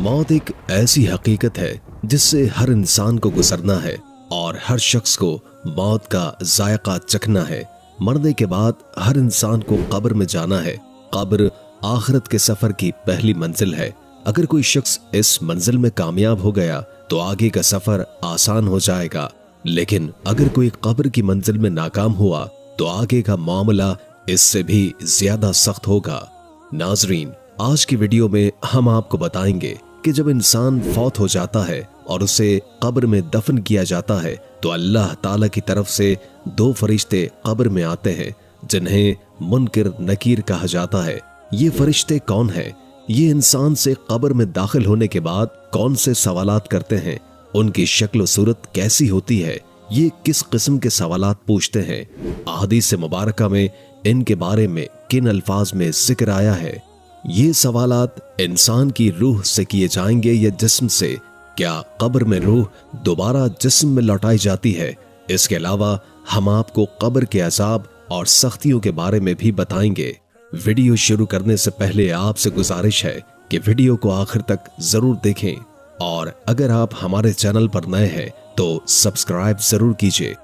मौत एक ऐसी हकीकत है जिससे हर इंसान को गुजरना है और हर शख्स को मौत का जायका चखना है। मरने के बाद हर इंसान को कब्र में जाना है। कब्र आखिरत के सफर की पहली मंजिल है। अगर कोई शख्स इस मंजिल में कामयाब हो गया तो आगे का सफर आसान हो जाएगा, लेकिन अगर कोई कब्र की मंजिल में नाकाम हुआ तो आगे का मामला इससे भी ज्यादा सख्त होगा। नाजरीन, आज की वीडियो में हम आपको बताएंगे कि जब इंसान फौत हो जाता है और उसे कब्र में दफन किया जाता है तो अल्लाह ताला की तरफ से दो फरिश्ते कब्र में आते हैं जिन्हें मुनकिर नकीर कहा जाता है। ये फरिश्ते कौन हैं? ये इंसान से कब्र में दाखिल होने के बाद कौन से सवालात करते हैं? उनकी शक्ल सूरत कैसी होती है? ये किस किस्म के सवालात पूछते हैं? अहादीस मुबारका में इनके बारे में किन अल्फाज में जिक्र आया है? ये सवालात इंसान की रूह से किए जाएंगे या जिस्म से? क्या कब्र में रूह दोबारा जिस्म में लौटाई जाती है? इसके अलावा हम आपको कब्र के अजाब और सख्तियों के बारे में भी बताएंगे। वीडियो शुरू करने से पहले आपसे गुजारिश है कि वीडियो को आखिर तक जरूर देखें और अगर आप हमारे चैनल पर नए हैं तो सब्सक्राइब जरूर कीजिए।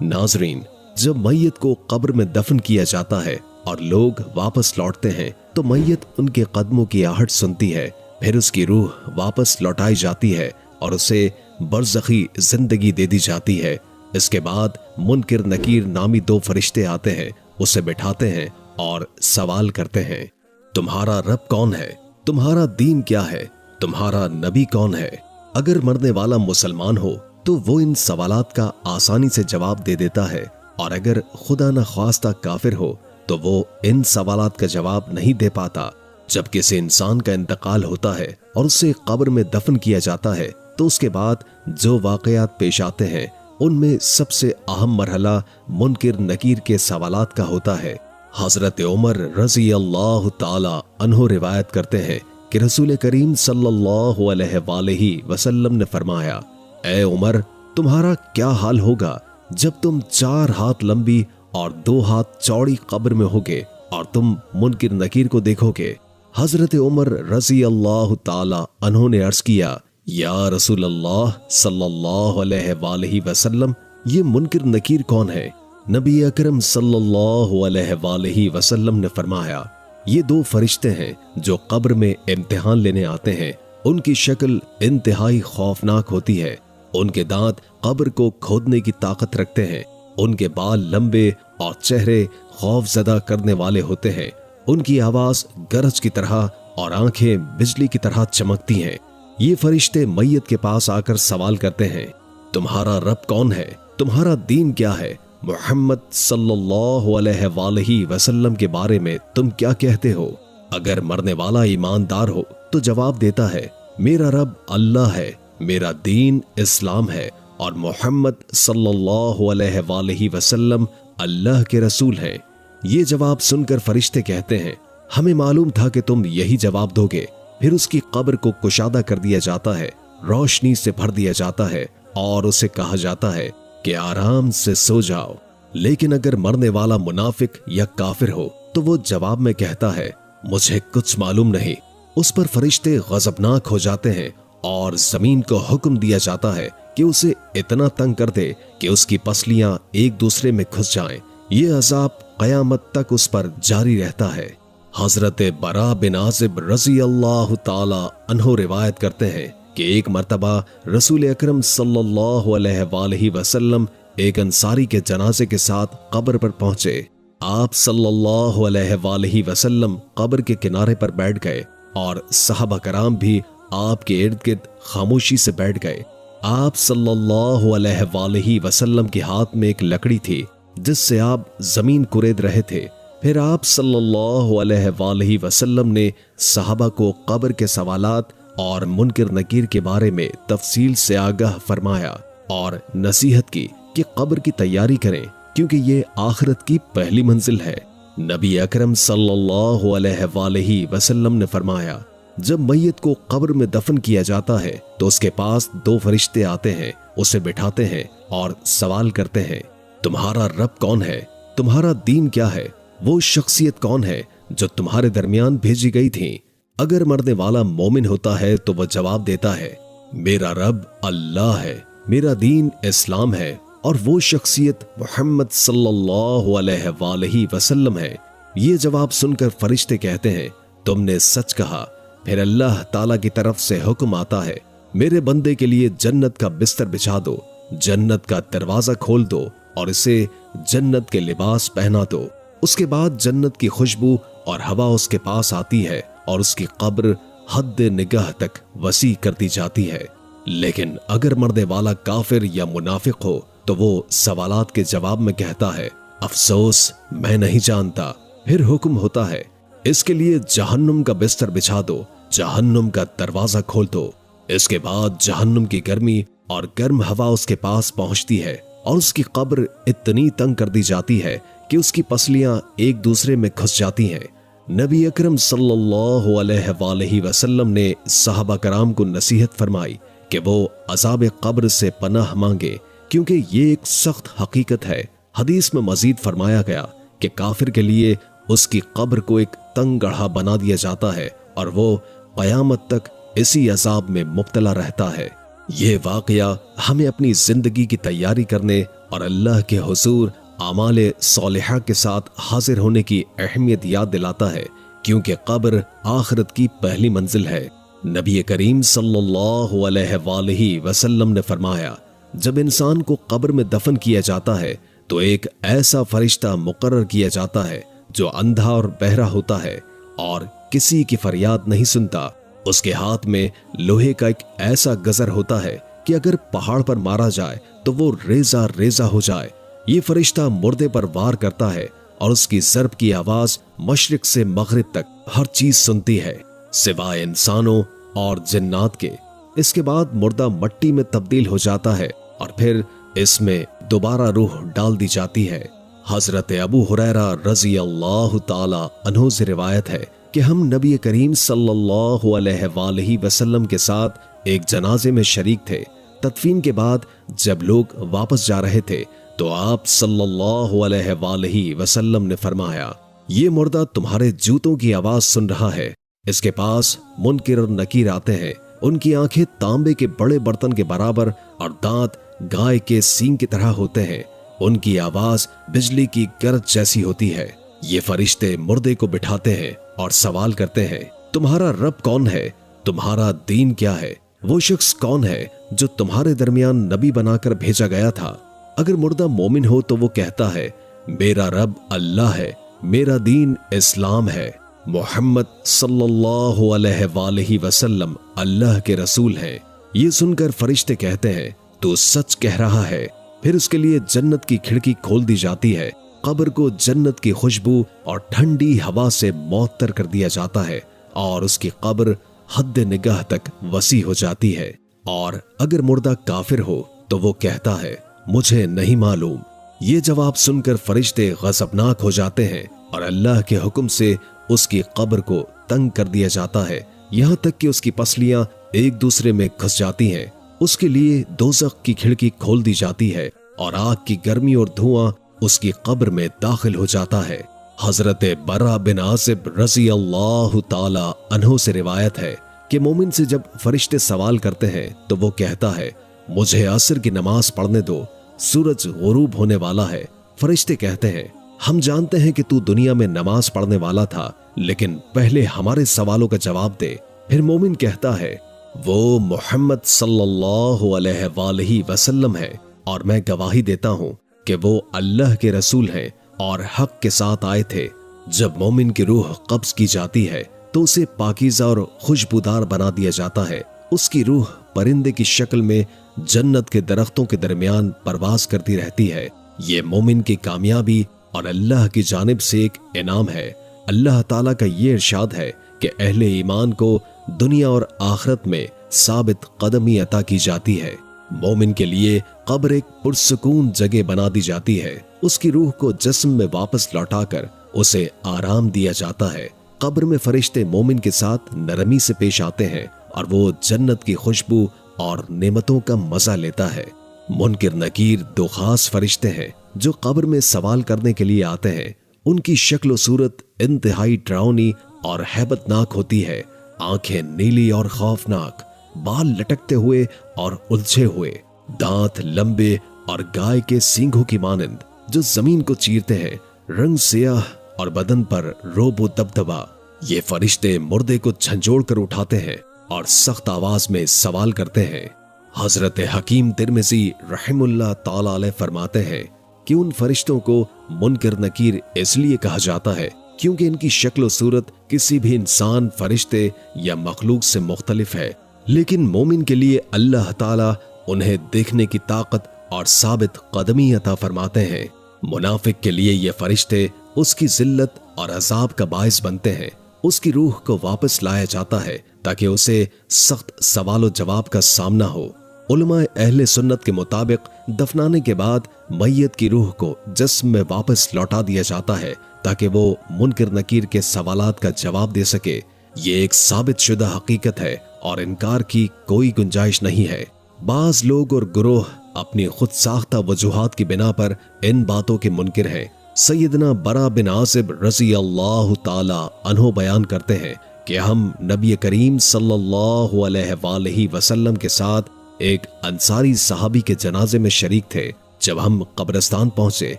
नाजरीन, जब मैयत को कब्र में दफन किया जाता है और लोग वापस लौटते हैं तो मैयत उनके कदमों की आहट सुनती है। फिर उसकी रूह वापस लौटाई जाती है और उसे बरज़खी जिंदगी दे दी जाती है। इसके बाद मुनकिर नकीर नामी दो फरिश्ते आते हैं, उसे बिठाते हैं और सवाल करते हैं, तुम्हारा रब कौन है? तुम्हारा दीन क्या है? तुम्हारा नबी कौन है? अगर मरने वाला मुसलमान हो तो वो इन सवालात का आसानी से जवाब दे देता है, और अगर खुदा न ख्वास्ता काफिर हो तो वो इन सवालात का जवाब नहीं दे पाता। जब किसी इंसान का इंतकाल होता है और उसे कब्र में दफन किया जाता है तो उसके बाद जो वाकयात पेश आते हैं उनमें सबसे अहम मरहला मुनकिर नकीर के सवालात का होता है। हजरत उमर रज़ी अल्लाह ताला अन्हो रिवायत करते हैं कि रसूल करीम सल्लल्लाहु अलैहि वसल्लम ने फरमाया, ए उमर, तुम्हारा क्या हाल होगा जब तुम 4 हाथ लंबी और 2 हाथ चौड़ी कब्र में होगे और तुम मुनकिर नकीर को देखोगे। हजरत उमर रज़ी अल्लाह ताला अन्हो ने अर्ज किया, या रसूल अल्लाह सल्लल्लाहु अलैहि वसल्लम, ये मुनकिर नकीर कौन है? नबी अकरम सल्लल्लाहु अलैहि वसल्लम ने फरमाया, ये 2 फरिश्ते हैं जो कब्र में इम्तिहान लेने आते हैं। उनकी शक्ल इंतहाई खौफनाक होती है। उनके दांत कब्र को खोदने की ताकत रखते हैं। उनके बाल लंबे और चेहरे खौफजदा करने वाले होते हैं। उनकी आवाज गरज की तरह और आंखें बिजली की तरह चमकती हैं। ये फरिश्ते मैयत के पास आकर सवाल करते हैं, तुम्हारा रब कौन है? तुम्हारा दीन क्या है? मोहम्मद सल्लल्लाहु अलैहि वसल्लम के बारे में तुम क्या कहते हो? अगर मरने वाला ईमानदार हो तो जवाब देता है, मेरा रब अल्लाह है, मेरा दीन इस्लाम है और मोहम्मद सल्लल्लाहु अलैहि वसल्लम अल्लाह के रसूल हैं। ये जवाब सुनकर फरिश्ते कहते हैं, हमें मालूम था कि तुम यही जवाब दोगे। फिर उसकी कब्र को कुशादा कर दिया जाता है, रोशनी से भर दिया जाता है और उसे कहा जाता है कि आराम से सो जाओ। लेकिन अगर मरने वाला मुनाफिक या काफिर हो तो वो जवाब में कहता है, मुझे कुछ मालूम नहीं। उस पर फरिश्ते गजबनाक हो जाते हैं और जमीन को हुक्म दिया जाता है कि उसे इतना तंग कर दे कि उसकी पसलियां एक दूसरे में घुस जाएं। ये अजाब कयामत तक उस पर जारी रहता है। हजरत बरा बिन आजिब रज़ी अल्लाह ताला अन्हो रिवायत करते हैं कि एक मर्तबा रसूल अकरम सल्लल्लाहु अलैहि वसल्लम एक अंसारी के जनाजे के साथ कब्र पर पहुंचे। आप सल्लल्लाहु अलैहि वसल्लम कब्र के किनारे पर बैठ गए और सहाबा कराम भी आपके इर्द गिर्द खामोशी से बैठ गए। आप सल्लल्लाहु अलैहि वसल्लम के हाथ में एक लकड़ी थी जिससे आप जमीन कुरेद रहे थे। फिर आप सल्लल्लाहु अलैहि वसल्लम ने सहाबा को कब्र के सवालात और मुनकिर नकीर के बारे में तफसील से आगाह फरमाया और नसीहत की कि कब्र की तैयारी करें क्योंकि ये आखिरत की पहली मंजिल है। नबी अकरम सल्लल्लाहु अलैहि वसल्लम ने फरमाया, जब मैयत को कब्र में दफन किया जाता है तो उसके पास 2 फरिश्ते आते हैं, उसे बिठाते हैं और सवाल करते हैं, तुम्हारा रब कौन है? तुम्हारा दीन क्या है? वो शख्सियत कौन है जो तुम्हारे दरमियान भेजी गई थी? अगर मरने वाला मोमिन होता है तो वह जवाब देता है, मेरा रब अल्लाह है, मेरा दीन इस्लाम है और वो शख्सियत मोहम्मद सल्लल्लाहु अलैहि वसल्लम है। ये जवाब सुनकर फरिश्ते कहते हैं, तुमने सच कहा। फिर अल्लाह ताला की तरफ से हुक्म आता है, मेरे बंदे के लिए जन्नत का बिस्तर बिछा दो, जन्नत का दरवाजा खोल दो और इसे जन्नत के लिबास पहना दो। उसके बाद जन्नत की खुशबू और हवा उसके पास आती है और उसकी कब्र हद निगाह तक वसी कर दी जाती है। लेकिन अगर मरने वाला काफिर या मुनाफिक हो तो वो सवालात के जवाब में कहता है, अफसोस मैं नहीं जानता। फिर हुक्म होता है, इसके लिए जहन्नुम का बिस्तर बिछा दो, जहन्नुम का दरवाजा खोल दो। इसके बाद जहन्नुम की गर्मी और गर्म हवा उसके पास पहुंचती है और उसकी कब्र इतनी तंग कर दी जाती है कि उसकी पसलियां एक दूसरे में घुस जाती हैं। नबी अकरम सल्लल्लाहु अलैहि वसल्लम ने सहाबा कराम को नसीहत फरमाई कि वो अज़ाब कब्र से पनाह मांगे, क्योंकि ये एक सख्त हकीकत है। हदीस में मजीद फरमाया गया कि काफिर के लिए उसकी कब्र को एक तंग गढ़ा बना दिया जाता है और वो क़यामत तक इसी अज़ाब में मुब्तला रहता है। ये वाक़या हमें अपनी जिंदगी की तैयारी करने और अल्लाह के हुज़ूर आमाले सौलिहा के साथ हाजिर होने की अहमियत याद दिलाता है, क्योंकि कब्र आखिरत की पहली मंजिल है। नबी करीम सल्लल्लाहु अलैहि वसल्लम ने फरमाया, जब इंसान को कब्र में दफन किया जाता है तो एक ऐसा फरिश्ता मुकर्रर किया जाता है जो अंधा और बहरा होता है और किसी की फरियाद नहीं सुनता। उसके हाथ में लोहे का एक ऐसा गजर होता है कि अगर पहाड़ पर मारा जाए तो वो रेजा रेजा हो जाए। ये फरिश्ता मुर्दे पर वार करता है और उसकी ज़र्ब की आवाज मशरिक से मगरिब तक हर चीज सुनती है सिवाय इंसानों और जिन्नात के। इसके बाद मुर्दा मट्टी में तब्दील हो जाता है और फिर इसमें दोबारा रूह डाल दी जाती है। हजरत अबू हुरैरा रज़ी अल्लाह ताला अन्हु से रिवायत है कि हम नबी करीम सल्लल्लाहु अलैहि वसल्लम के साथ एक जनाजे में शरीक थे। तदफीन के बाद जब लोग वापस जा रहे थे तो आप सल्लल्लाहु अलैहि वसल्लम ने फरमाया, ये मुर्दा तुम्हारे जूतों की आवाज सुन रहा है। इसके पास मुनकिर और नकीर आते हैं, उनकी आंखें तांबे के बड़े बर्तन के बराबर और दांत गाय के सींग की तरह होते हैं। उनकी आवाज बिजली की गरज जैसी होती है। ये फरिश्ते मुर्दे को बिठाते हैं और सवाल करते हैं, तुम्हारा रब कौन है? तुम्हारा दीन क्या है? वो शख्स कौन है जो तुम्हारे दरमियान नबी बनाकर भेजा गया था? अगर मुर्दा मोमिन हो तो वो कहता है, मेरा रब अल्लाह है, मेरा दीन इस्लाम है, मोहम्मद सल्लल्लाहु अलैहि वसल्लम अल्लाह के रसूल हैं। ये सुनकर फरिश्ते कहते हैं, तू सच कह रहा है। फिर उसके लिए जन्नत की खिड़की खोल दी जाती है, कब्र को जन्नत की खुशबू और ठंडी हवा से मुअत्तर कर दिया जाता है और उसकी कब्र हद निगाह तक वसी हो जाती है। और अगर मुर्दा काफिर हो तो वो कहता है, मुझे नहीं मालूम। ये जवाब सुनकर फरिश्ते गज़बनाक हो जाते हैं और अल्लाह के हुक्म से उसकी कब्र को तंग कर दिया जाता है, यहाँ तक कि उसकी पसलियां एक दूसरे में घुस जाती हैं। उसके लिए दोज़ख की खिड़की खोल दी जाती है और आग की गर्मी और धुआं उसकी कब्र में दाखिल हो जाता है। हजरत बरा बिन आसिब रज़ी अल्लाह ताला अन्हु से रिवायत है कि मोमिन से जब फरिश्ते सवाल करते हैं तो वो कहता है, मुझे असर की नमाज पढ़ने दो, सूरज गुरूब होने वाला है। फरिश्ते कहते हैं, हम जानते हैं कि तू दुनिया में नमाज पढ़ने वाला था, लेकिन पहले हमारे सवालों का जवाब दे। फिर मोमिन कहता है, वो मोहम्मद सल्लल्लाहु अलैहि वसल्लम है और मैं गवाही देता हूँ कि वो अल्लाह के रसूल हैं और हक के साथ आए थे। जब मोमिन की रूह कब्ज की जाती है तो उसे पाकीज़ा और खुशबूदार बना दिया जाता है। उसकी रूह परिंदे की शक्ल में जन्नत के दरख्तों के दरमियान परवाज करती रहती है। ये मोमिन की कामयाबी और अल्लाह की जानिब से एक इनाम है। अल्लाह ताला का ये इरशाद है कि अहले ईमान को दुनिया और आखिरत में साबित कदमी अता की जाती है। मोमिन के लिए कब्र एक पुरसुकून जगह बना दी जाती है। उसकी रूह को जिस्म में वापस लौटाकर उसे आराम दिया जाता है। कब्र में फरिश्ते मोमिन के साथ नरमी से पेश आते हैं और वो जन्नत की खुशबू और नेमतों का मजा लेता है। मुनकिर नकीर दो खास फरिश्ते हैं जो कब्र में सवाल करने के लिए आते हैं। उनकी शक्ल और सूरत इंतहाई डरावनी और हैबतनाक होती है। आंखें नीली और खौफनाक, बाल लटकते हुए और उलझे हुए, दांत लंबे और गाय के सींगों की मानंद जो जमीन को चीरते हैं, रंग सियाह और बदन पर रोबो दबदबा। ये फरिश्ते मुर्दे को झंझोड़ कर उठाते हैं और सख्त आवाज में सवाल करते हैं। हजरत हकीम तिरमिज़ी रहमुल्लाह ताला अलैह फरमाते हैं कि उन फरिश्तों को मुनकर नकीर इसलिए कहा जाता है क्योंकि इनकी शक्ल और सूरत किसी भी इंसान, फरिश्ते या मखलूक से मुख्तलिफ है, लेकिन मोमिन के लिए अल्लाह ताला उन्हें देखने की ताकत और साबित कदमी अता फरमाते हैं। मुनाफिक के लिए ये फरिश्ते उसकी जिल्लत और अजाब का बायस बनते हैं। उसकी रूह को वापस लाया जाता है ताकि उसे सख्त सवाल जवाब का सामना हो। उलमा अहले सुन्नत के मुताबिक दफनाने के बाद मैयत की रूह को जिस्म में वापस लौटा दिया जाता है ताकि वो मुनकर नकीर के सवालात का जवाब दे सके। ये एक साबित शुदा हकीकत है और इनकार की कोई गुंजाइश नहीं है। बाज लोग और गुरोह अपनी खुद साख्ता वजूहात की बिना पर इन बातों के मुनकिर हैं। सैयदना बरा बिन आसिब रज़ी अल्लाह ताला अन्हो बयान करते हैं कि हम नबी करीम सल्लल्लाहु अलैहि वसल्लम के साथ एक अंसारी सहाबी के जनाजे में शरीक थे। जब हम कब्रिस्तान पहुंचे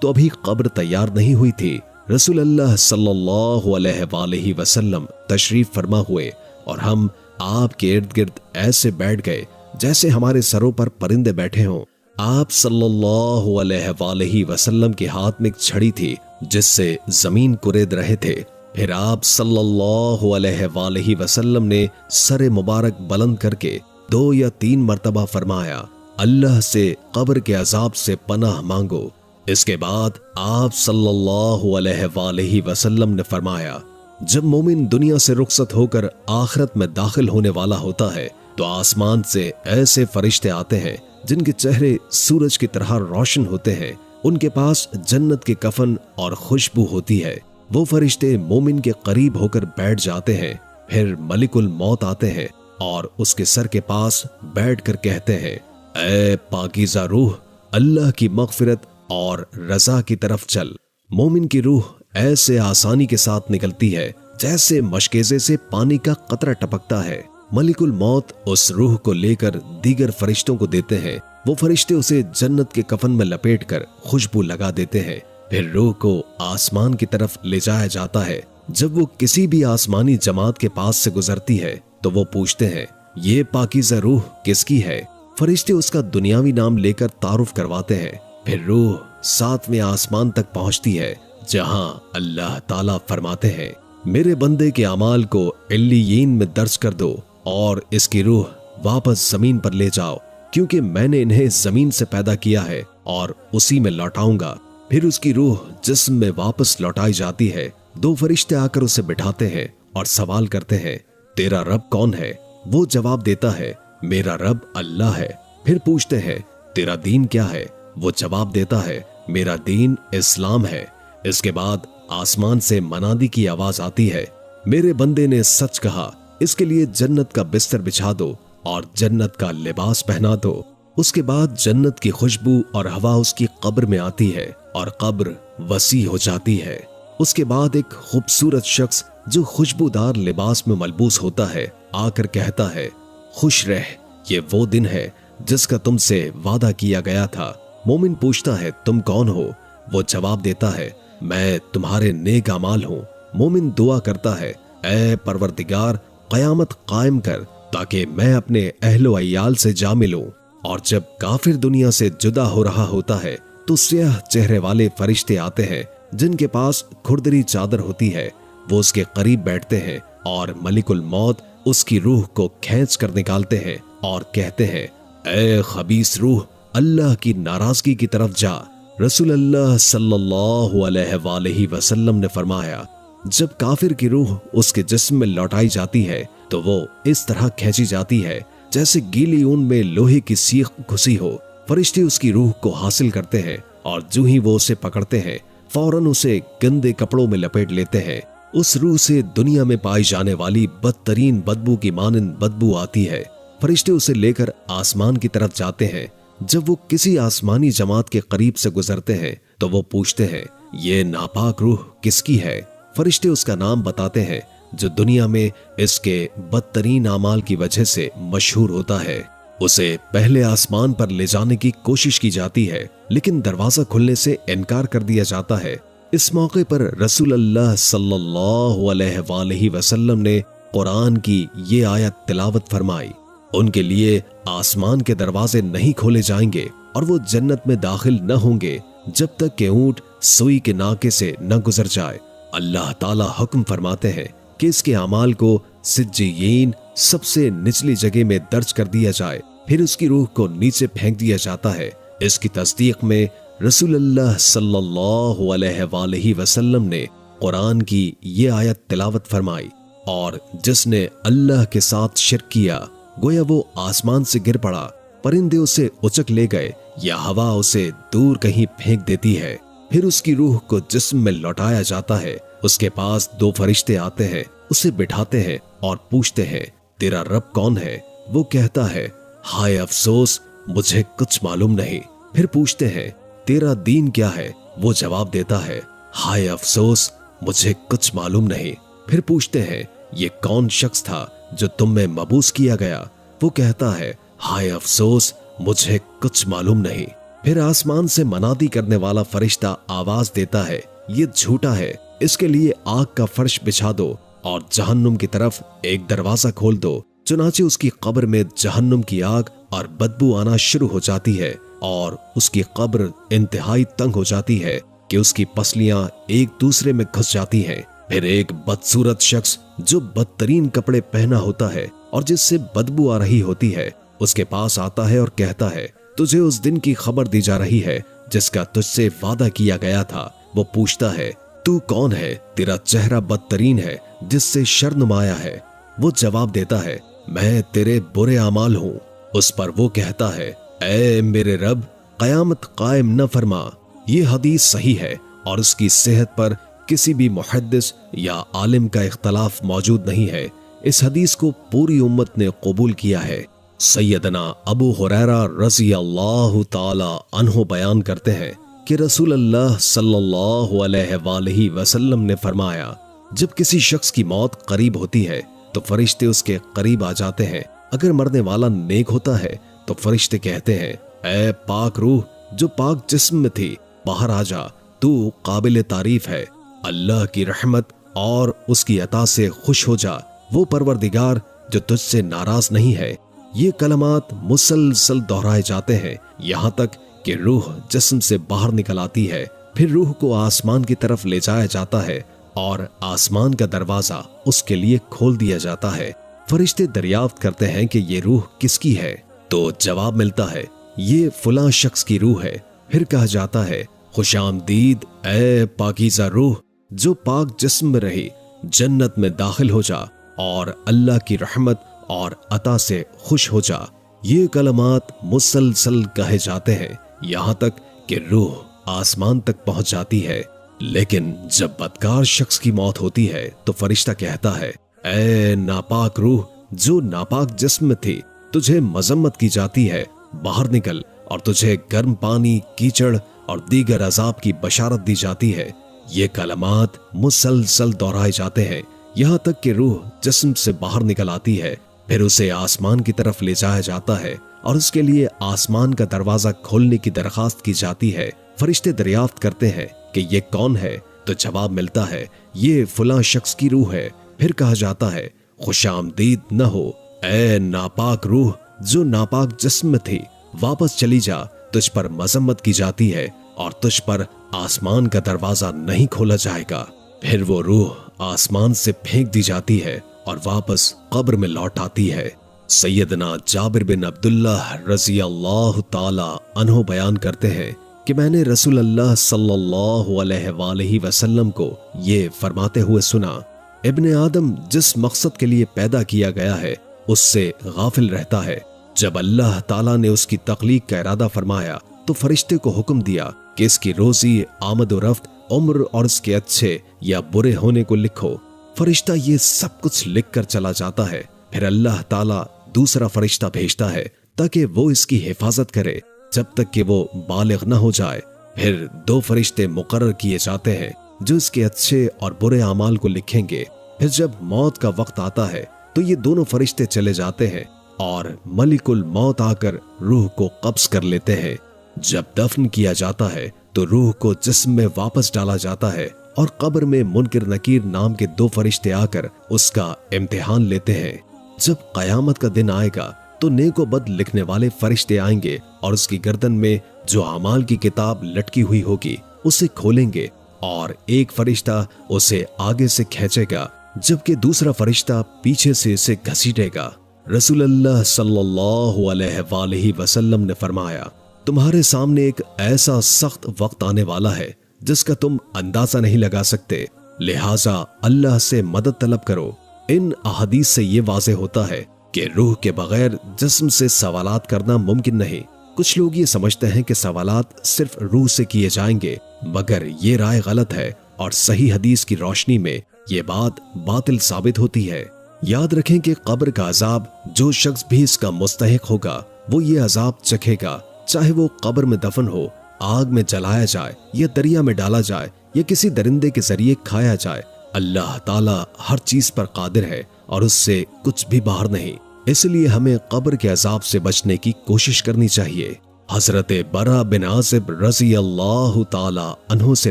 तो अभी कब्र तैयार नहीं हुई थी। रसूल अल्लाह सल्लल्लाहु अलैहि वसल्लम तशरीफ फरमा हुए और हम आपके इर्द गिर्द ऐसे बैठ गए जैसे हमारे सरों पर परिंदे बैठे हों। आप सल्लल्लाहु अलैहि वसल्लम के हाथ में एक छड़ी थी जिससे जमीन कुरेद रहे थे। फिर आप सल्लल्लाहु अलैहि वसल्लम ने सरे मुबारक बुलंद करके 2 या 3 मर्तबा फरमाया, अल्लाह से कब्र के अजाब से पनाह मांगो। इसके बाद आप सल्लल्लाहु अलैहि वसल्लम ने फरमाया, जब मोमिन दुनिया से रुखसत होकर आखिरत में दाखिल होने वाला होता है तो आसमान से ऐसे फरिश्ते आते हैं जिनके चेहरे सूरज की तरह रोशन होते हैं। उनके पास जन्नत के कफन और खुशबू होती है। वो फरिश्ते मोमिन के करीब होकर बैठ जाते हैं। फिर मलिकुल मौत आते हैं और उसके सर के पास बैठकर कहते हैं, ऐ पाकीज़ा रूह, अल्लाह की मग़फ़िरत और रज़ा की तरफ चल। मोमिन की रूह ऐसे आसानी के साथ निकलती है जैसे मशकेज़े से पानी का कतरा टपकता है। मलिकुल मौत उस रूह को लेकर दीगर फरिश्तों को देते हैं। वो फरिश्ते उसे जन्नत के कफन में लपेटकर खुशबू लगा देते हैं। फिर रूह को आसमान की तरफ ले जाया जाता है। जब वो किसी भी आसमानी जमात के पास से गुजरती है तो वो पूछते हैं, ये पाकीज़ा रूह किसकी है? फरिश्ते उसका दुनियावी नाम लेकर तारुफ करवाते हैं। फिर रूह 7वें आसमान तक पहुंचती है जहां अल्लाह ताला फरमाते हैं, मेरे बंदे के अमाल को इल्लियीन में दर्ज कर दो और इसकी रूह वापस जमीन पर ले जाओ, क्योंकि मैंने इन्हें जमीन से पैदा किया है और उसी में लौटाऊंगा। फिर उसकी रूह जिस्म में वापस लौटाई जाती है। 2 फरिश्ते आकर उसे बिठाते हैं और सवाल करते हैं, तेरा रब कौन है? वो जवाब देता है, मेरा रब अल्लाह है। फिर पूछते हैं, तेरा दीन क्या है? वो जवाब देता है, मेरा दीन इस्लाम है। इसके बाद आसमान से मनादी की आवाज आती है, मेरे बंदे ने सच कहा, इसके लिए जन्नत का बिस्तर बिछा दो और जन्नत का लिबास पहना दो। उसके बाद जन्नत की खुशबू और हवा उसकी कब्र में आती है और कब्र वसी हो जाती है। उसके बाद एक खूबसूरत शख्स जो खुशबूदार लिबास में मलबूस होता है आकर कहता है, खुश रह, ये वो दिन है जिसका तुमसे वादा किया गया था। मोमिन पूछता है, तुम कौन हो? वो जवाब देता है, मैं तुम्हारे नेक अमाल हूँ। मोमिन दुआ करता है, ऐ परवरदिगार, कयामत कायम कर ताकि मैं अपने अहलो अय्याल से जा मिलूं। और जब काफिर दुनिया से जुदा हो रहा होता है तो स्याह चेहरे वाले फरिश्ते आते हैं जिनके पास खुरदरी चादर होती है। वो उसके करीब बैठते हैं और मलिकुल मौत उसकी रूह को खींच कर निकालते हैं और कहते हैं, ऐ खबीस रूह, अल्लाह की नाराजगी की तरफ जा। रसूल अल्लाह सल्लल्लाहु अलैहि वसल्लम ने फरमाया, जब काफिर की रूह उसके जिस्म में लौटाई जाती है तो वो इस तरह खींची जाती है जैसे गीली ऊन में लोहे की सीख घुसी हो। फरिश्ते उसकी रूह को हासिल करते हैं और जो ही वो उसे पकड़ते हैं फौरन उसे गंदे कपड़ों में लपेट लेते हैं। उस रूह से दुनिया में पाई जाने वाली बदतरीन बदबू की मानंद बदबू आती है। फरिश्ते उसे लेकर आसमान की तरफ जाते हैं। जब वो किसी आसमानी जमात के करीब से गुजरते हैं तो वो पूछते हैं, ये नापाक रूह किसकी है? फरिश्ते उसका नाम बताते हैं। जो दुनिया में इसके बदतरीन अमाल की वजह से मशहूर होता है। उसे पहले आसमान पर ले जाने की कोशिश की जाती है, लेकिन दरवाजा खुलने से इनकार कर दिया जाता है। इस मौके पर रसूलुल्लाह सल्लल्लाहु अलैहि वसल्लम ने कुरान की ये आयत तिलावत फरमाई। उनके लिए आसमान के दरवाजे नहीं खोले जाएंगे और वो जन्नत में दाखिल न होंगे जब तक कि ऊंट सुई के नाके से न गुजर जाए। अल्लाह ताला हुक्म फरमाते हैं कि इसके अमाल को सिज्जीयीन सबसे निचली जगह में दर्ज कर दिया जाए, फिर उसकी रूह को नीचे फेंक दिया जाता है। इसकी तस्दीक में रसूलुल्लाह सल्लल्लाहु अलैहि वसल्लम ने कुरान की ये आयत तिलावत फरमाई, और जिसने अल्लाह के साथ शिर्क किया गोया वो आसमान से गिर पड़ा, परिंदे उसे उचक ले गए या हवा उसे दूर कहीं फेंक देती है। फिर उसकी रूह को जिस्म में लौटाया जाता है। उसके पास दो फरिश्ते आते हैं, उसे बिठाते हैं और पूछते हैं, तेरा रब कौन है? वो कहता है, हाय अफसोस, मुझे कुछ मालूम नहीं। फिर पूछते हैं, तेरा दीन क्या है? वो जवाब देता है, हाय अफसोस, मुझे कुछ मालूम नहीं। फिर पूछते हैं, ये कौन शख्स था जो तुम में मबूस किया गया? वो कहता है, हाय अफसोस, मुझे कुछ मालूम नहीं। फिर आसमान से मनादी करने वाला फरिश्ता आवाज देता है, ये झूठा है, इसके लिए आग का फर्श बिछा दो और जहन्नुम की तरफ एक दरवाजा खोल दो। चुनाचे उसकी कब्र में जहन्नुम की आग और बदबू आना शुरू हो जाती है और उसकी कब्र इंतहाई तंग हो जाती है कि उसकी पसलियां एक दूसरे में घुस जाती हैं। फिर एक बदसूरत शख्स जो बदतरीन कपड़े पहना होता है और जिससे बदबू आ रही होती है, उसके पास आता है और कहता है, तुझे उस दिन की खबर दी जा रही है जिसका तुझसे वादा किया गया था। वो पूछता है, तू कौन है? तेरा चेहरा बदतरीन है, जिससे शर नुमाया है। वो जवाब देता है, मैं तेरे बुरे अमाल हूँ। उस पर वो कहता है, ऐ मेरे रब, कयामत कायम न फरमा। ये हदीस सही है और उसकी सेहत पर किसी भी मुहद्दिस या आलिम का इख्तलाफ मौजूद नहीं है। इस हदीस को पूरी उम्मत ने कबूल किया है। सैयदना अबू हुरैरा रज़ी अल्लाह ताला अन्हु बयान करते हैं कि रसूलुल्लाह सल्लल्लाहु अलैहि वसल्लम ने फरमाया, जब किसी शख्स की मौत करीब होती है तो फरिश्ते उसके करीब आ जाते हैं। अगर मरने वाला नेक होता है तो फरिश्ते कहते हैं, ऐ पाक रूह जो पाक जिस्म में थी, बाहर आ जा, तू काबिल तारीफ है। अल्लाह की रहमत और उसकी अता से खुश हो जा, वो परवरदिगार जो तुझसे नाराज नहीं है। ये कलमात मुसलसल दोहराए जाते हैं यहाँ तक कि रूह जिस्म से बाहर निकल आती है। फिर रूह को आसमान की तरफ ले जाया जाता है और आसमान का दरवाजा उसके लिए खोल दिया जाता है। फरिश्ते दरियाफ्त करते हैं कि ये रूह किसकी है, तो जवाब मिलता है, ये फलां शख्स की रूह है। फिर कहा जाता है, खुशामदीद ऐ पाकीज़ा रूह जो पाक जिस्म में रही, जन्नत में दाखिल हो जा और अल्लाह की रहमत और अता से खुश हो जा। ये कलमात मुसलसल कहे जाते हैं यहाँ तक कि रूह आसमान तक पहुंच जाती है। लेकिन जब बदकार शख्स की मौत होती है तो फरिश्ता कहता है, ऐ नापाक रूह जो नापाक जिस्म में थी, तुझे मजम्मत की जाती है, बाहर निकल, और तुझे गर्म पानी, कीचड़ और दीगर अजाब की बशारत दी जाती है। ये कलमात मुसलसल दोहराए जाते हैं यहाँ तक कि रूह जिस्म से बाहर निकल आती है। फिर उसे आसमान की तरफ ले जाया जाता है और उसके लिए आसमान का दरवाजा खोलने की दरखास्त की जाती है। फरिश्ते दरियाफ्त करते हैं कि ये कौन है, तो जवाब मिलता है, ये फलां शख्स की रूह है। फिर कहा जाता है, खुशामदीद न हो ऐ नापाक रूह जो नापाक जिस्म में थी, वापस चली जा, तुझ पर मजम्मत की जाती है और तुझ पर आसमान का दरवाजा नहीं खोला जाएगा। फिर वो रूह आसमान से फेंक दी जाती है और वापस कब्र में लौट आती है। सैयदना जाबिर बिन अब्दुल्लाह रज़ी अल्लाह ताला अन्हु बयान करते हैं कि मैंने रसूलुल्लाह सल्लल्लाहु अलैहि वसल्लम को ये फरमाते हुए सुना, इब्ने आदम जिस मकसद के लिए पैदा किया गया है उससे गाफिल रहता है। जब अल्लाह ताला ने उसकी तख्लीक का इरादा फरमाया तो फरिश्ते को हुक्म दिया कि इसकी रोजी, आमद और रफ्त, उम्र और इसके अच्छे या बुरे होने को लिखो। फरिश्ता ये सब कुछ लिख कर चला जाता है। फिर अल्लाह ताला दूसरा फरिश्ता भेजता है ताकि वो इसकी हिफाजत करे जब तक कि वो बालिग न हो जाए। फिर दो फरिश्ते मुकर्रर किए जाते हैं जो इसके अच्छे और बुरे अमाल को लिखेंगे। फिर जब मौत का वक्त आता है तो ये दोनों फरिश्ते चले जाते हैं और मलिकुल मौत आकर रूह को कब्ज कर लेते हैं। जब दफन किया जाता है तो रूह को जिस्म में वापस डाला जाता है और कब्र में मुनकिर नकीर नाम के दो फरिश्ते आकर उसका इम्तिहान लेते हैं। जब कयामत का दिन आएगा तो नेको बद लिखने वाले फरिश्ते आएंगे और उसकी गर्दन में जो अमाल की किताब लटकी हुई होगी उसे खोलेंगे और एक फरिश्ता उसे आगे से खींचेगा जबकि दूसरा फरिश्ता पीछे से इसे घसीटेगा। रसूलुल्लाह सल्लल्लाहु अलैहि वसल्लम ने फरमाया, तुम्हारे सामने एक ऐसा सख्त वक्त आने वाला है जिसका तुम अंदाजा नहीं लगा सकते, लिहाजा अल्लाह से मदद तलब करो। इन अहदीस से ये वाज़े होता है कि रूह के बगैर जिस्म से सवालात करना मुमकिन नहीं। कुछ लोग ये समझते हैं कि सवालात सिर्फ रूह से किए जाएंगे, मगर ये राय गलत है और सही हदीस की रोशनी में ये बात बातिल साबित होती है। याद रखें कि कब्र का अजाब जो शख्स भी इसका मुस्तहिक होगा वो ये अजाब चखेगा, चाहे वो कब्र में दफन हो, आग में जलाया जाए या दरिया में डाला जाए या किसी दरिंदे के जरिए खाया जाए। अल्लाह ताला हर चीज पर कादिर है और उससे कुछ भी बाहर नहीं। इसलिए हमें कब्र के अजाब से बचने की कोशिश करनी चाहिए। हजरत बरा बिन आज़िब रज़ी अल्लाह ताला अन्हु से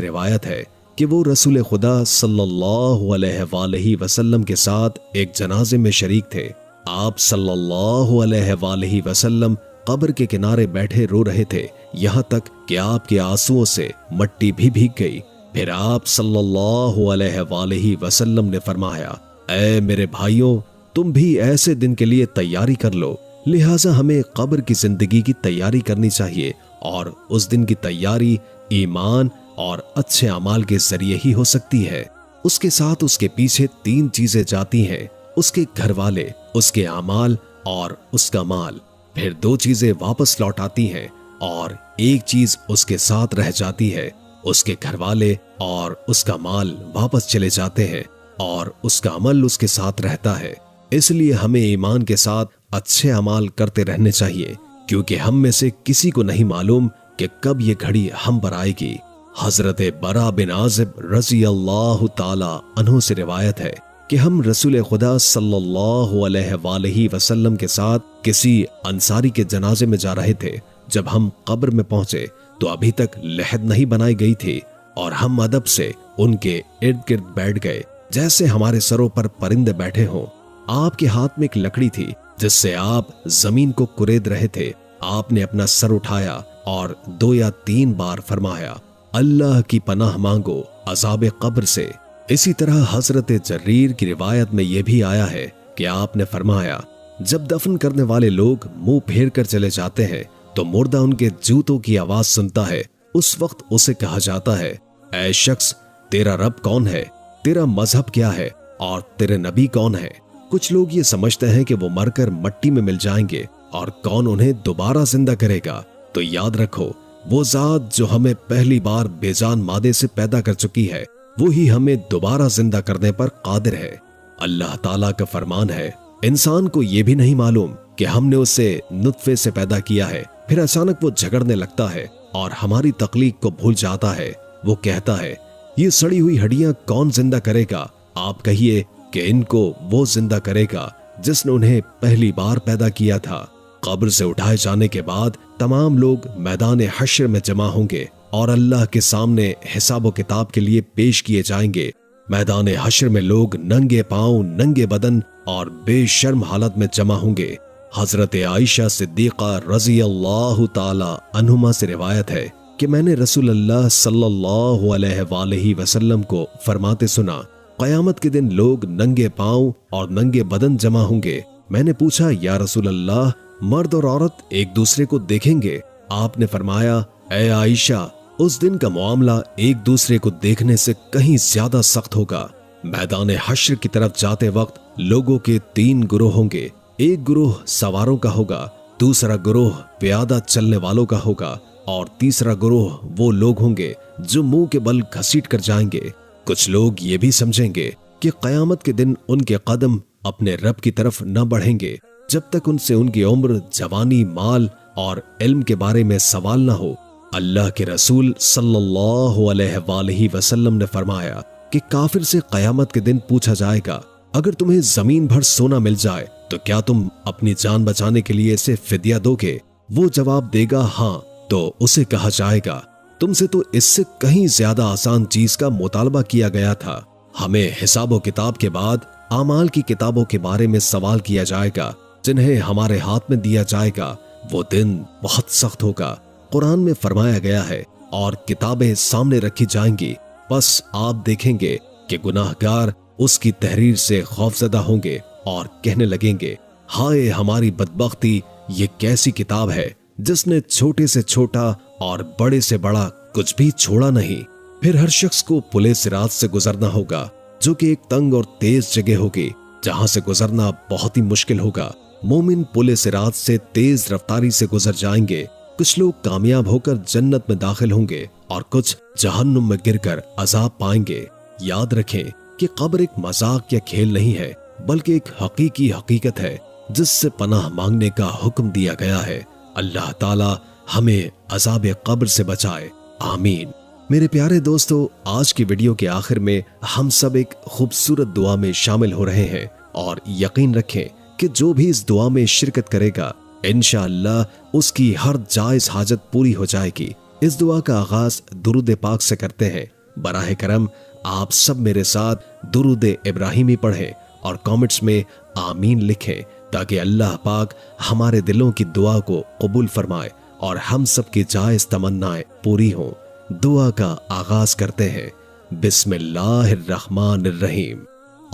रिवायत है कि वो रसूल खुदा सल्लल्लाहु अलैहि वसल्लम के साथ एक जनाजे में शरीक थे। आप सल्लल्लाहु अलैहि वसल्लम कब्र के किनारे बैठे रो रहे थे, यहाँ तक कि आपके आंसुओं से मट्टी भी भीग गई। फिर आप सल्लल्लाहु अलैहि वसल्लम ने फरमाया, ऐ मेरे भाइयों, तुम भी ऐसे दिन के लिए तैयारी कर लो। लिहाजा हमें कब्र की जिंदगी की तैयारी करनी चाहिए और उस दिन की तैयारी ईमान और अच्छे अमाल के जरिए ही हो सकती है। उसके साथ उसके पीछे तीन चीजें जाती हैं, उसके घर वाले, उसके अमाल और उसका माल। फिर दो चीजें वापस लौट आती हैं और एक चीज उसके साथ रह जाती है। उसके घर वाले और उसका माल वापस चले जाते हैं और उसका अमल उसके साथ रहता है। इसलिए हमें ईमान के साथ अच्छे अमाल करते रहने चाहिए, क्योंकि हम में से किसी को नहीं मालूम कि कब ये घड़ी हम पर आएगी। हजरत बरा बिन आज़िब रज़ी अल्लाह ताला अन्हु से रिवायत है कि हम रसूल खुदा सल्लल्लाहु अलैहि वसल्लम के साथ किसी अंसारी के जनाजे में जा रहे थे। जब हम कब्र में पहुंचे तो अभी तक लहद नहीं बनाई गई थी और हम अदब से उनके इर्द गिर्द बैठ गए जैसे हमारे सरों पर परिंदे बैठे हों। आपके हाथ में एक लकड़ी थी जिससे आप जमीन को कुरेद रहे थे। आपने अपना सर उठाया और 2 या 3 बार फरमाया, अल्लाह की पनाह मांगो अज़ाब कब्र से। इसी तरह हजरत जरीर की रिवायत में यह भी आया है कि आपने फरमाया, जब दफन करने वाले लोग मुंह फेर कर चले जाते हैं तो मुर्दा उनके जूतों की आवाज सुनता है। उस वक्त उसे कहा जाता है, ऐ शख्स, तेरा रब कौन है, तेरा मजहब क्या है और तेरे नबी कौन है। कुछ लोग ये समझते हैं कि वो मरकर मट्टी में मिल जाएंगे और कौन उन्हें दोबारा जिंदा करेगा। तो याद रखो, वो जात जो हमें पहली बार बेजान मादे से पैदा कर चुकी है वो ही हमें दोबारा जिंदा करने पर कादिर है। अल्लाह ताला का फरमान है, इंसान को ये भी नहीं मालूम कि हमने उसे नुत्फे से पैदा किया है। फिर अचानक वो झगड़ने लगता है और हमारी तकलीफ को भूल जाता है। वो कहता है, ये सड़ी हुई हड्डियां कौन जिंदा करेगा। आप कहिए कि इनको वो जिंदा करेगा जिसने उन्हें पहली बार पैदा किया था। कब्र से उठाए जाने के बाद तमाम लोग मैदान हश्र में जमा होंगे और अल्लाह के सामने हिसाब किताब के लिए पेश किए जाएंगे। मैदान हश्र में लोग नंगे पांव, नंगे बदन और बेशर्म हालत में जमा होंगे। हजरत आयशा सिद्दीक़ा रज़ी अल्लाह ताला अन्हुमा से रिवायत है कि मैंने रसूलुल्लाह सल्लल्लाहु अलैहि वसल्लम को फरमाते सुना, क़यामत के दिन लोग नंगे पांव और नंगे बदन जमा होंगे। मैंने पूछा, या रसूलल्लाह, मर्द और औरत एक दूसरे को देखेंगे? आपने फरमाया, ऐ आयशा, उस दिन का मामला एक दूसरे को देखने से कहीं ज्यादा सख्त होगा। मैदान हश्र की तरफ जाते वक्त लोगों के 3 गुरोह होंगे। एक गुरोह सवारों का होगा, दूसरा गुरोह प्यादा चलने वालों का होगा और तीसरा गुरोह वो लोग होंगे जो मुंह के बल घसीट कर जाएंगे। कुछ लोग ये भी समझेंगे कि क़यामत के दिन उनके कदम अपने रब की तरफ न बढ़ेंगे जब तक उनसे उनकी उम्र, जवानी, माल और इल्म के बारे में सवाल न हो। अल्लाह के रसूल सल्लल्लाहु अलैहि वसल्लम ने फरमाया, कि काफिर से कयामत के दिन पूछा जाएगा, अगर तुम्हें जमीन भर सोना मिल जाए तो क्या तुम अपनी जान बचाने के लिए इसे फिदिया दोगे? वो जवाब देगा हाँ। तो उसे कहा जाएगा, तुमसे तो इससे कहीं ज्यादा आसान चीज का मुतालबा किया गया था। हमें हिसाबो किताब के बाद आमाल की किताबों के बारे में सवाल किया जाएगा, जिन्हें हमारे हाथ में दिया जाएगा। वो दिन बहुत सख्त होगा। कुरान में फरमाया गया है, और किताबें सामने रखी जाएंगी, बस आप देखेंगे कि गुनाहगार उसकी तहरीर से खौफजदा होंगे और कहने लगेंगे, हाय हमारी बदबख्ती, ये कैसी किताब है जिसने छोटे से छोटा और बड़े से बड़ा कुछ भी छोड़ा नहीं। फिर हर शख्स को पुले सिरात से गुजरना होगा, जो कि एक तंग और तेज जगह होगी, जहां से गुजरना बहुत ही मुश्किल होगा। मोमिन पुले सिरात से तेज रफ्तारी से गुजर जाएंगे। कुछ लोग कामयाब होकर जन्नत में दाखिल होंगे और कुछ जहन्नुम में गिरकर अजाब पाएंगे। याद रखें कि कब्र एक मजाक या खेल नहीं है, बल्कि एक हकीकी हकीकत है जिससे पनाह मांगने का हुक्म दिया गया है। अल्लाह ताला हमें अजाब कब्र से बचाए, आमीन। मेरे प्यारे दोस्तों, आज की वीडियो के आखिर में हम सब एक खूबसूरत दुआ में शामिल हो रहे हैं, और यकीन रखें कि जो भी इस दुआ में शिरकत करेगा इंशाअल्लाह उसकी हर जायज हाजत पूरी हो जाएगी। इस दुआ का आगाज दुरूद पाक से करते हैं। बराह करम आप सब मेरे साथ दुरूद इब्राहिमी पढ़ें और कमेंट्स में आमीन लिखें, ताकि अल्लाह पाक हमारे दिलों की दुआ को कबूल फरमाए और हम सब की जायज तमन्नाएं पूरी हों। दुआ का आगाज करते हैं। बिस्मिल्लाहिर्रहमानिर्रहीम।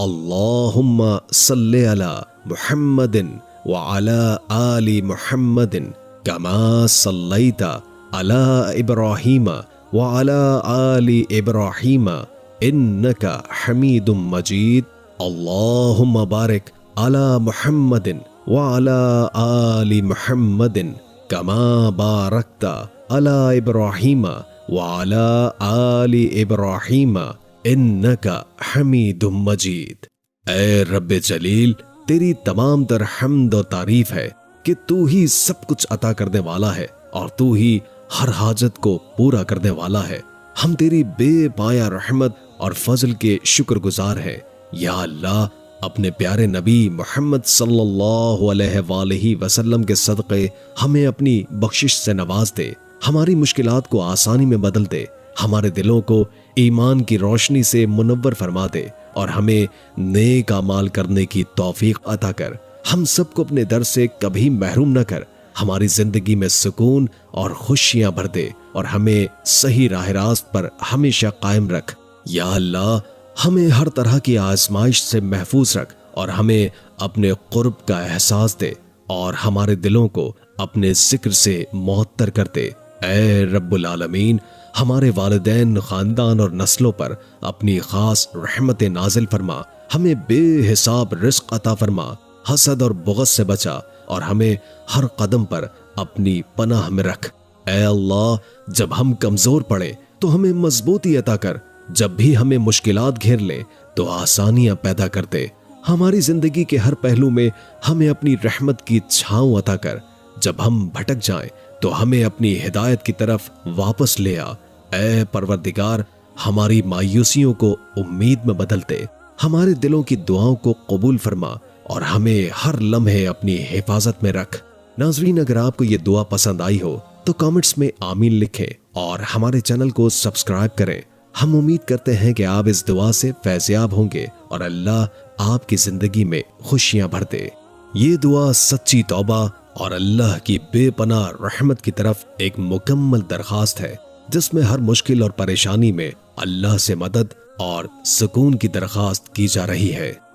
अल्लाहुम्मा सल्ले अला मुहम्मदिन व अला आलि मुहम्मदिन कमा सल्लैता अला इब्राहीम व अला आलि इब्राहीम इन्नका हमीदुम मजीद। अल्लाहुम्मा बारिक अला मुहम्मदिन व अला आलि मुहम्मदिन कमा बारकता अला इब्राहीम व अला आलि इब्राहीम इन्नका हमीदुम मजीद। ऐ रब्बे जलील, तेरी तमाम तर हम्द और तारीफ है कि तू ही सब कुछ अता करने वाला है और तू ही हर हाजत को पूरा करने वाला है। हम तेरी बेपाया रहमत और फजल के शुक्रगुजार हैं। या अल्लाह, अपने प्यारे नबी मोहम्मद सल्लल्लाहु अलैहि वसल्लम के सदक़े हमें अपनी बख्शिश से नवाज दे, हमारी मुश्किलात को आसानी में बदल दे, हमारे दिलों को ईमान की रोशनी से मुनव्वर फरमा दे और हमें नेक अमाल करने की तौफीक अता कर। हम सबको अपने दर से कभी महरूम न कर, हमारी जिंदगी में सुकून और खुशियां भर दे और हमें सही राह रास्त पर हमेशा कायम रख। या अल्लाह, हमें हर तरह की आजमाइश से महफूज रख और हमें अपने कुर्ब का एहसास दे और हमारे दिलों को अपने जिक्र से मुअत्तर कर दे। ऐ रब्बुल आलमीन, हमारे वालिदैन, खानदान और नस्लों पर अपनी खास रहमत नाजिल फरमा, हमें बेहिसाब रिज़्क़ अता फरमा, हसद और बुग़्ज़ से बचा और हमें हर कदम पर अपनी पनाह में रख। ऐ अल्लाह, जब हम कमजोर पड़े तो हमें मजबूती अता कर, जब भी हमें मुश्किलात घेर ले तो आसानियां पैदा कर दे। हमारी जिंदगी के हर पहलू में हमें अपनी रहमत की छांव अता कर। जब हम भटक जाएं तो हमें अपनी हिदायत की तरफ वापस ले आ। ऐ परवरदिगार, हमारी मायूसियों को उम्मीद में बदल दे, हमारे दिलों की दुआओं को कबूल फरमा और हमें हर लम्हे अपनी हिफाजत में रख। नाज़रीन, अगर आपको ये दुआ पसंद आई हो तो कमेंट्स में आमीन लिखें और हमारे चैनल को सब्सक्राइब करें। हम उम्मीद करते हैं कि आप इस दुआ से फैज़याब होंगे और अल्लाह आपकी जिंदगी में खुशियां भर दे। ये दुआ सच्ची तौबा और अल्लाह की बेपनाह रहमत की तरफ एक मुकम्मल दरखास्त है, जिसमें हर मुश्किल और परेशानी में अल्लाह से मदद और सुकून की दरखास्त की जा रही है।